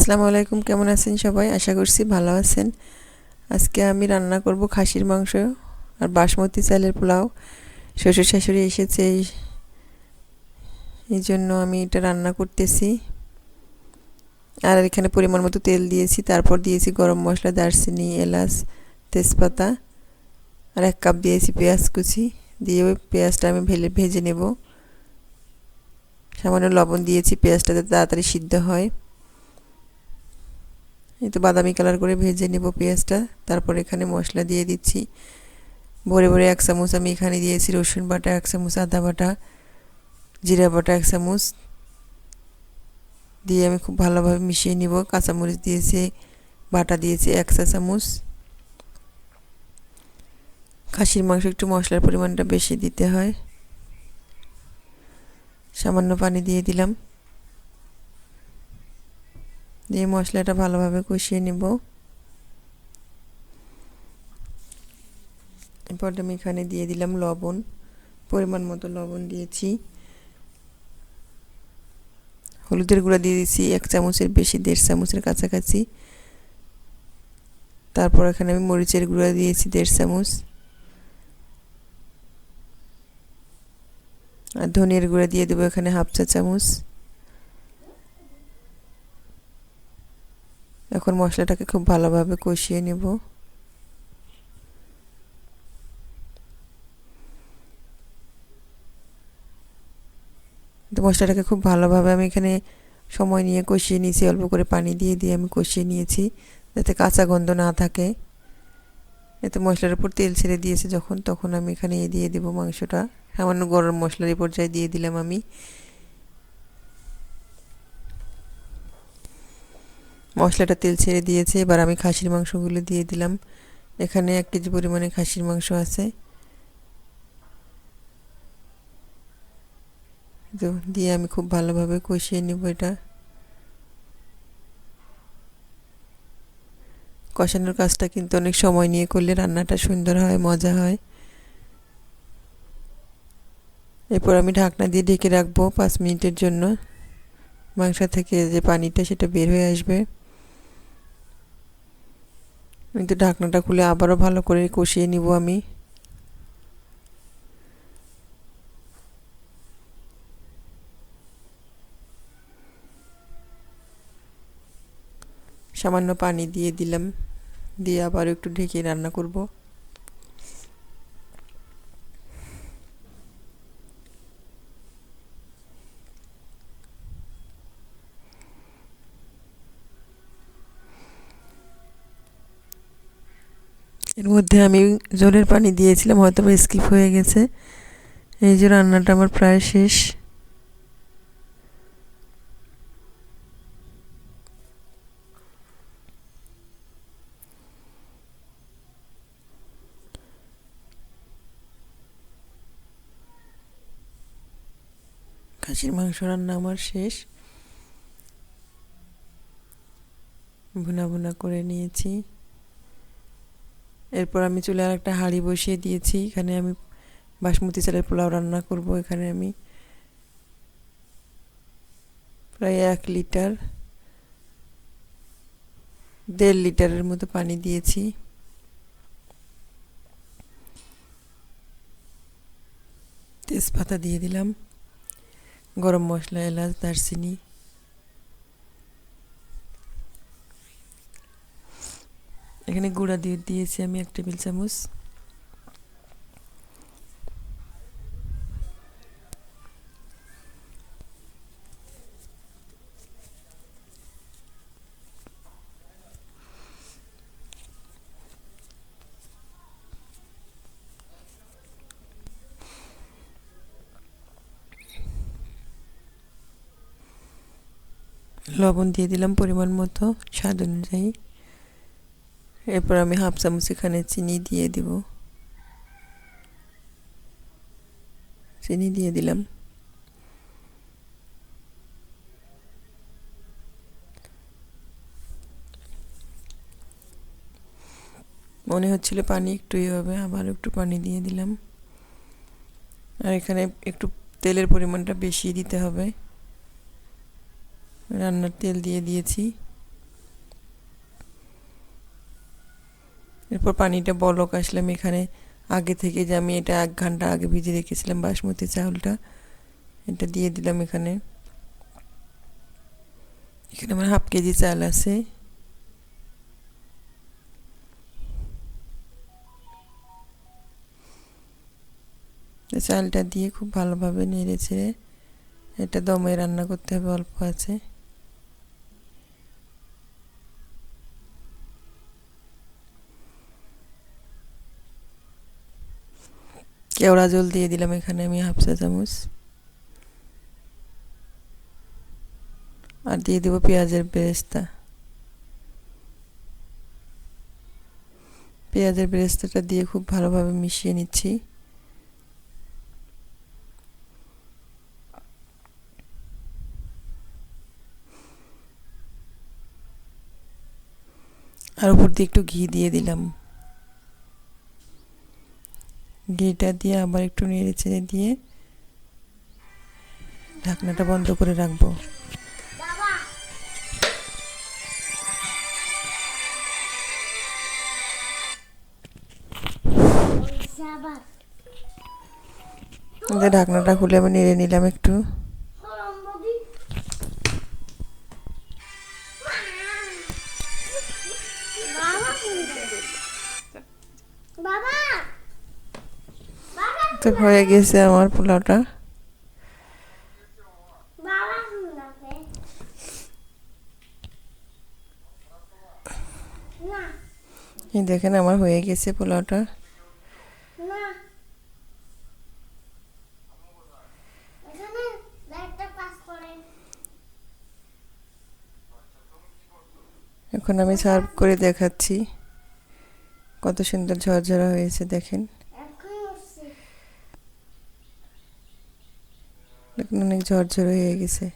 আসসালামু আলাইকুম, কেমন আছেন সবাই? আশা করছি ভালো আছেন। আজকে আমি রান্না করব খাসির মাংস আর বাসমতি চালের পোলাও। শ্বশুর শাশুড়ি এসেছে, এই জন্য আমি এটা রান্না করতেছি। আর এখানে পরিমাণ মতো তেল দিয়েছি, তারপর দিয়েছি গরম মশলা, দারচিনি, এলাচ, তেজপাতা, আর 1 কাপ দিয়েছি পেঁয়াজ কুচি। দিয়ে ওই পেঁয়াজটা আমি ভেজে নেব। সামান্য লবণ দিয়েছি পেঁয়াজটা যাতে তাড়াতাড়ি সিদ্ধ হয়। এই তো বাদামি কালার করে ভেজে নেব পেঁয়াজটা। তারপর এখানে মশলা দিয়ে দিচ্ছি। ভরে ভরে 1 চামচ আমি এখানে দিয়েছি রসুন বাটা, 1 চামচ আদা বাটা, জিরা বাটা 1 চামচ দিয়ে আমি খুব ভালোভাবে মিশিয়ে নিব। কাঁচামরিচ দিয়েছি, বাটা দিয়েছি 1 চা চামচ। খাসির মাংস একটু মশলার পরিমাণটা বেশি দিতে হয়। সামান্য পানি দিয়ে দিলাম, দিয়ে মশলাটা ভালোভাবে কষিয়ে নেব। এরপর আমি এখানে দিয়ে দিলাম লবণ, পরিমাণ মতো লবণ দিয়েছি। হলুদের গুঁড়া দিয়ে দিচ্ছি 1 চামচের বেশি, 1.5 চামচের কাছাকাছি। তারপর এখানে আমি মরিচের গুঁড়া দিয়েছি 1.5 চামচ, আর ধনিয়ার গুঁড়া দিয়ে দেবো এখানে 1/2 চা চামচ। এখন মশলাটাকে খুব ভালোভাবে কষিয়ে নেব। তো মশলাটাকে খুব ভালোভাবে আমি এখানে সময় নিয়ে কষিয়ে নিয়েছি। অল্প করে পানি দিয়ে আমি কষিয়ে নিয়েছি যাতে কাঁচা গন্ধ না থাকে। এতে মশলার উপর তেল ছেড়ে দিয়েছে যখন, তখন আমি এখানে দিয়ে দেব মাংসটা। সামান্য গরম মশলার পর্যায়ে দিয়ে দিলাম আমি। মশলাটা তেল ছেড়ে দিয়েছে, এবার আমি খাসির মাংসগুলো দিয়ে দিলাম। এখানে 1 কেজি পরিমাণে খাসির মাংস আছে। তো দিয়ে আমি খুব ভালোভাবে কষিয়ে নেব। এটা কষানোর কাজটা কিন্তু অনেক সময় নিয়ে করলে রান্নাটা সুন্দর হয়, মজা হয়। এরপর আমি ঢাকনা দিয়ে ঢেকে রাখবো 5 মিনিটের জন্য। মাংস থেকে যে পানিটা সেটা বের হয়ে আসবে। কিন্তু ঢাকনাটা খুলে আবারও ভালো করে কষিয়ে নিব আমি। সামান্য পানি দিয়ে দিলাম, দিয়ে আবার একটু ঢেকে রান্না করব। এর মধ্যে আমি জলের পানি দিয়েছিলাম, হয়তো বা স্কিপ হয়ে গেছে। এই যে রান্নাটা আমার প্রায় শেষ। খাসির মাংস রান্না আমার শেষ। ভুনা ভুনা করে নিয়েছি। এরপর আমি চুলায় আরেকটা হাঁড়ি বসিয়ে দিয়েছি। এখানে আমি বাসমতি চালের পোলাও রান্না করব। এখানে আমি প্রায় 1 লিটার 1.5 লিটারের মতো পানি দিয়েছি। তেজপাতা দিয়ে দিলাম, গরম মশলা, এলাচ, দারচিনি, এখানে গুঁড়া দিয়েছি আমি 1 টেবিল চামচ। লবণ দিয়ে দিলাম পরিমাণ মতো, স্বাদ অনুযায়ী। এরপর আমি 1/2 চামচ এখানে চিনি দিয়ে দিব। চিনি দিয়ে দিলাম। মনে হচ্ছিল পানি একটুই হবে, আবার একটু পানি দিয়ে দিলাম। আর এখানে একটু তেলের পরিমাণটা বেশি দিতে হবে। রান্নার তেল দিয়ে দিয়েছি। এরপর পানিটা বলক আসলে আমি এখানে আগে থেকে যে আমি এটা 1 ঘন্টা আগে ভিজিয়ে রেখেছিলাম বাসমতি চাউলটা, এটা দিয়ে দিলাম এখানে। এখানে আমার হাফ কেজি চাল আছে। চালটা দিয়ে খুব ভালোভাবে নেড়ে ছেড়ে এটা দমে রান্না করতে হবে, অল্প আছে। কেওড়া জল দিয়ে দিলাম এখানে আমি 1/2 চা চামচ। আর দিয়ে দেব পেঁয়াজের বেরেস্তা। পেঁয়াজের বেরেস্তাটা দিয়ে খুব ভালোভাবে মিশিয়ে নিচ্ছি। আর উপর দিয়ে একটু ঘি দিয়ে দিলাম। ঘিটা দিয়ে আবার একটু নেড়ে চেড়ে দিয়ে ঢাকনাটা বন্ধ করে রাখবো। ঢাকনাটা খুলে আমি নেড়ে নিলাম একটু। তো হয়ে গেছে আমার পোলাওটা। এই দেখেন আমার হয়ে গেছে পোলাওটা। এখন আমি সার্ভ করে দেখাচ্ছি কত সুন্দর ঝরঝরা হয়েছে, দেখেন। দেখুন অনেক ঝরঝরে হয়ে গেছে।